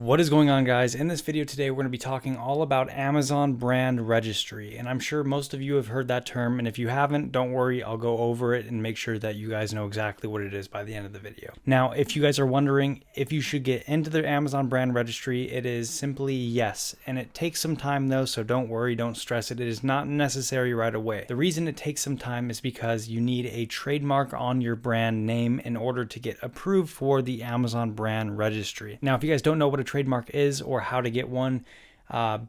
What is going on, guys? In this video today, we're going to be talking all about Amazon Brand Registry. And I'm sure most of you have heard that term. And if you haven't, don't worry, I'll go over it and make sure that you guys know exactly what it is by the end of the video. Now, if you guys are wondering if you should get into the Amazon Brand Registry, it is simply yes. And it takes some time though, so don't worry, don't stress it. It is not necessary right away. The reason it takes some time is because you need a trademark on your brand name in order to get approved for the Amazon Brand Registry. Now, if you guys don't know what a trademark is or how to get one,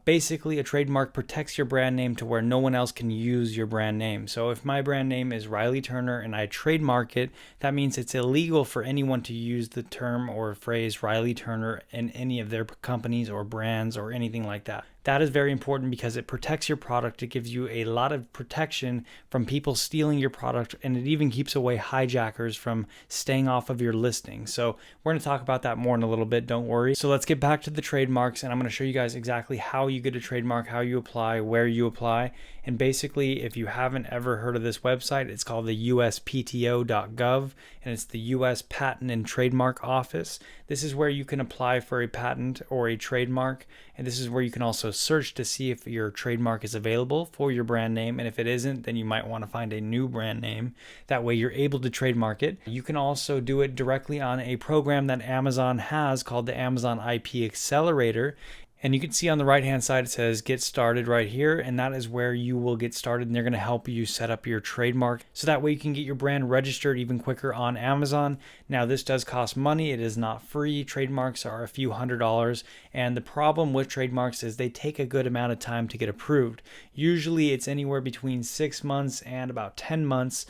basically a trademark protects your brand name to where no one else can use your brand name. So if my brand name is Riley Turner and I trademark it, that means it's illegal for anyone to use the term or phrase Riley Turner in any of their companies or brands or anything like that. That is very important because it protects your product. It gives you a lot of protection from people stealing your product, and it even keeps away hijackers from staying off of your listing. So we're going to talk about that more in a little bit, don't worry. So let's get back to the trademarks, and I'm going to show you guys exactly how you get a trademark, how you apply, where you apply. And basically, if you haven't ever heard of this website, it's called the uspto.gov, and it's the US Patent and Trademark Office. This is where you can apply for a patent or a trademark, and this is where you can also search to see if your trademark is available for your brand name, and if it isn't, then you might want to find a new brand name. That way you're able to trademark it. You can also do it directly on a program that Amazon has called the Amazon Ip Accelerator. And you can see on the right hand side it says get started right here, and that is where you will get started, and they're going to help you set up your trademark so that way you can get your brand registered even quicker on Amazon. Now, this does cost money. It is not free. Trademarks are a few $100s, and the problem with trademarks is they take a good amount of time to get approved. Usually it's anywhere between 6 months and about 10 months.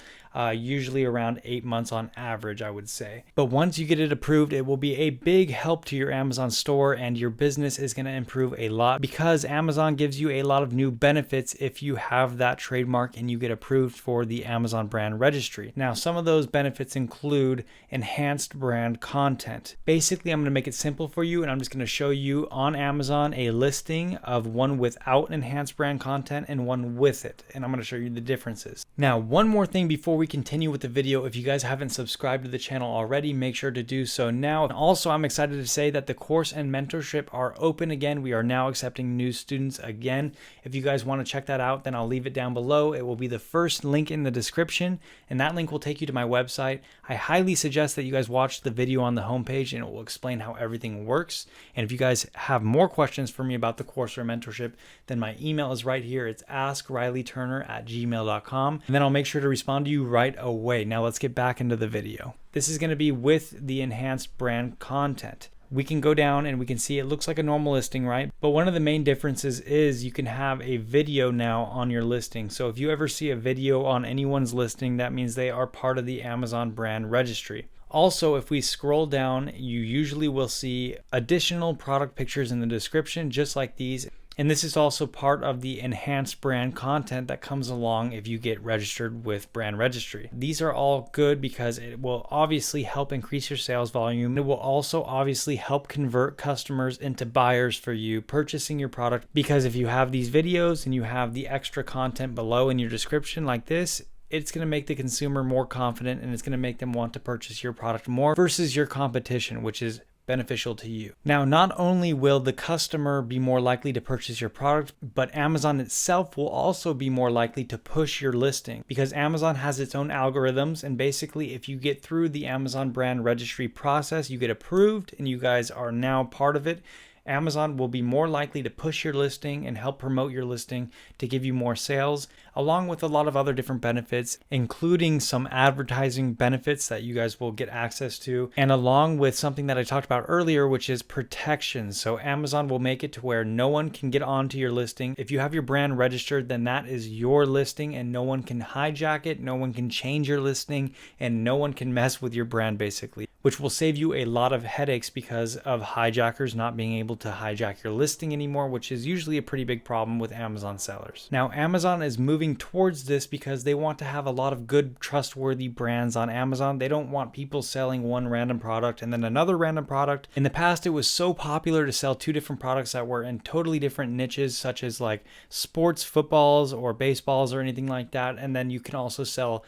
Usually around 8 months on average, I would say. But once you get it approved, it will be a big help to your Amazon store, and your business is going to improve a lot because Amazon gives you a lot of new benefits if you have that trademark and you get approved for the Amazon Brand Registry. Now, some of those benefits include enhanced brand content. Basically, I'm going to make it simple for you, and I'm just going to show you on Amazon a listing of one without enhanced brand content and one with it, and I'm going to show you the differences. Now, one more thing before we continue with the video. If you guys haven't subscribed to the channel already, make sure to do so now. And also, I'm excited to say that the course and mentorship are open again. We are now accepting new students again. If you guys want to check that out, then I'll leave it down below. It will be the first link in the description, and that link will take you to my website. I highly suggest that you guys watch the video on the homepage, and it will explain how everything works. And if you guys have more questions for me about the course or mentorship, then my email is right here. It's askrileyturner@gmail.com, and then I'll make sure to respond to you right away. Now let's get back into the video. This is going to be with the enhanced brand content. We can go down and we can see it looks like a normal listing, right? But one of the main differences is you can have a video now on your listing. So if you ever see a video on anyone's listing, that means they are part of the Amazon Brand Registry. Also, if we scroll down, you usually will see additional product pictures in the description, just like these. And this is also part of the enhanced brand content that comes along if you get registered with Brand Registry. These are all good because it will obviously help increase your sales volume. It will also obviously help convert customers into buyers for you purchasing your product, because if you have these videos and you have the extra content below in your description like this, it's going to make the consumer more confident, and it's going to make them want to purchase your product more versus your competition, which is beneficial to you. Now, not only will the customer be more likely to purchase your product, but Amazon itself will also be more likely to push your listing because Amazon has its own algorithms. And basically, if you get through the Amazon Brand Registry process, you get approved and you guys are now part of it, Amazon will be more likely to push your listing and help promote your listing to give you more sales, along with a lot of other different benefits, including some advertising benefits that you guys will get access to, and along with something that I talked about earlier, which is protection. So Amazon will make it to where no one can get onto your listing. If you have your brand registered, then that is your listing and no one can hijack it, no one can change your listing, and no one can mess with your brand basically, which will save you a lot of headaches because of hijackers not being able to hijack your listing anymore, which is usually a pretty big problem with Amazon sellers. Now, Amazon is moving towards this because they want to have a lot of good, trustworthy brands on Amazon. They don't want people selling one random product and then another random product. In the past, it was so popular to sell two different products that were in totally different niches, such as like sports footballs or baseballs or anything like that. And then you can also sell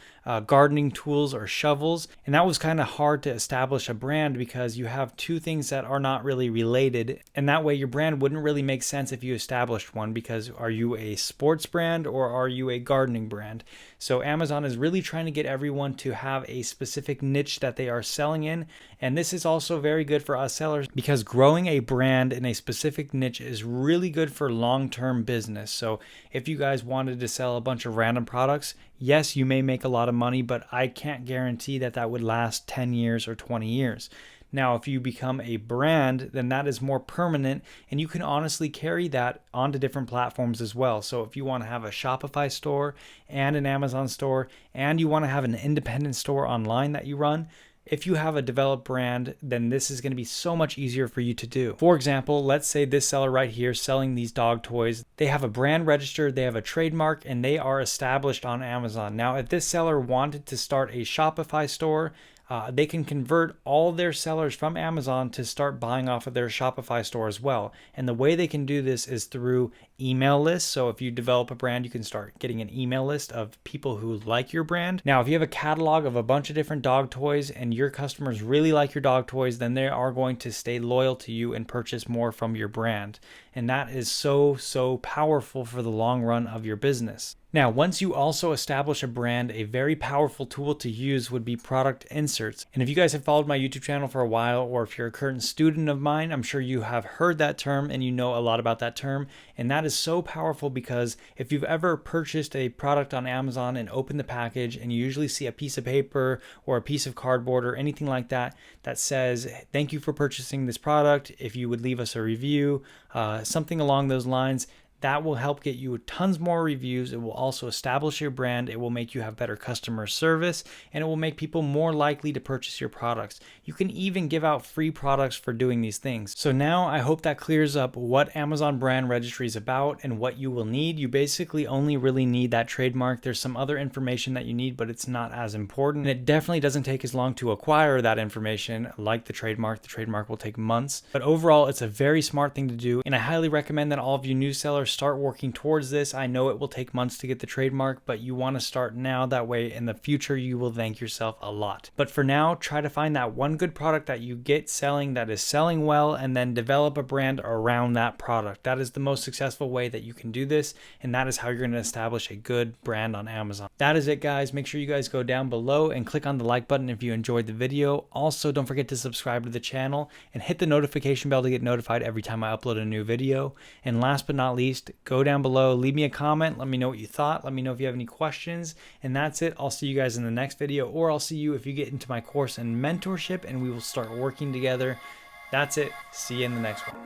gardening tools or shovels. And that was kind of hard to establish establish a brand because you have two things that are not really related. And that way your brand wouldn't really make sense if you established one, because are you a sports brand or are you a gardening brand? So Amazon is really trying to get everyone to have a specific niche that they are selling in. And this is also very good for us sellers because growing a brand in a specific niche is really good for long-term business. So if you guys wanted to sell a bunch of random products, yes, you may make a lot of money, but I can't guarantee that that would last 10 years or 20 years. Now, if you become a brand, then that is more permanent, and you can honestly carry that onto different platforms as well. So if you want to have a Shopify store and an Amazon store, and you want to have an independent store online that you run, if you have a developed brand, then this is going to be so much easier for you to do. For example, let's say this seller right here selling these dog toys, they have a brand registered, they have a trademark, and they are established on Amazon. Now, if this seller wanted to start a Shopify store, they can convert all their sellers from Amazon to start buying off of their Shopify store as well. And the way they can do this is through email lists. So if you develop a brand, you can start getting an email list of people who like your brand. Now, if you have a catalog of a bunch of different dog toys and your customers really like your dog toys, then they are going to stay loyal to you and purchase more from your brand. And that is so powerful for the long run of your business. Now, once you also establish a brand, a very powerful tool to use would be product inserts. And if you guys have followed my YouTube channel for a while, or if you're a current student of mine, I'm sure you have heard that term and you know a lot about that term. And that is so powerful because if you've ever purchased a product on Amazon and opened the package and you usually see a piece of paper or a piece of cardboard or anything like that that says, thank you for purchasing this product, if you would leave us a review, something along those lines, that will help get you tons more reviews. It will also establish your brand. It will make you have better customer service, and it will make people more likely to purchase your products. You can even give out free products for doing these things. So now I hope that clears up what Amazon Brand Registry is about and what you will need. You basically only really need that trademark. There's some other information that you need, but it's not as important. And it definitely doesn't take as long to acquire that information like the trademark. The trademark will take months. But overall, it's a very smart thing to do, and I highly recommend that all of you new sellers start working towards this. I know it will take months to get the trademark, but you want to start now. That way in the future you will thank yourself a lot. But for now, try to find that one good product that you get selling that is selling well, and then develop a brand around that product. That is the most successful way that you can do this, and that is how you're going to establish a good brand on Amazon. That is it, guys. Make sure you guys go down below and click on the like button if you enjoyed the video. Also, don't forget to subscribe to the channel and hit the notification bell to get notified every time I upload a new video. And last but not least, go down below, leave me a comment, let me know what you thought, let me know if you have any questions, and that's it. I'll see you guys in the next video, or I'll see you if you get into my course and mentorship and we will start working together. That's it. See you in the next one.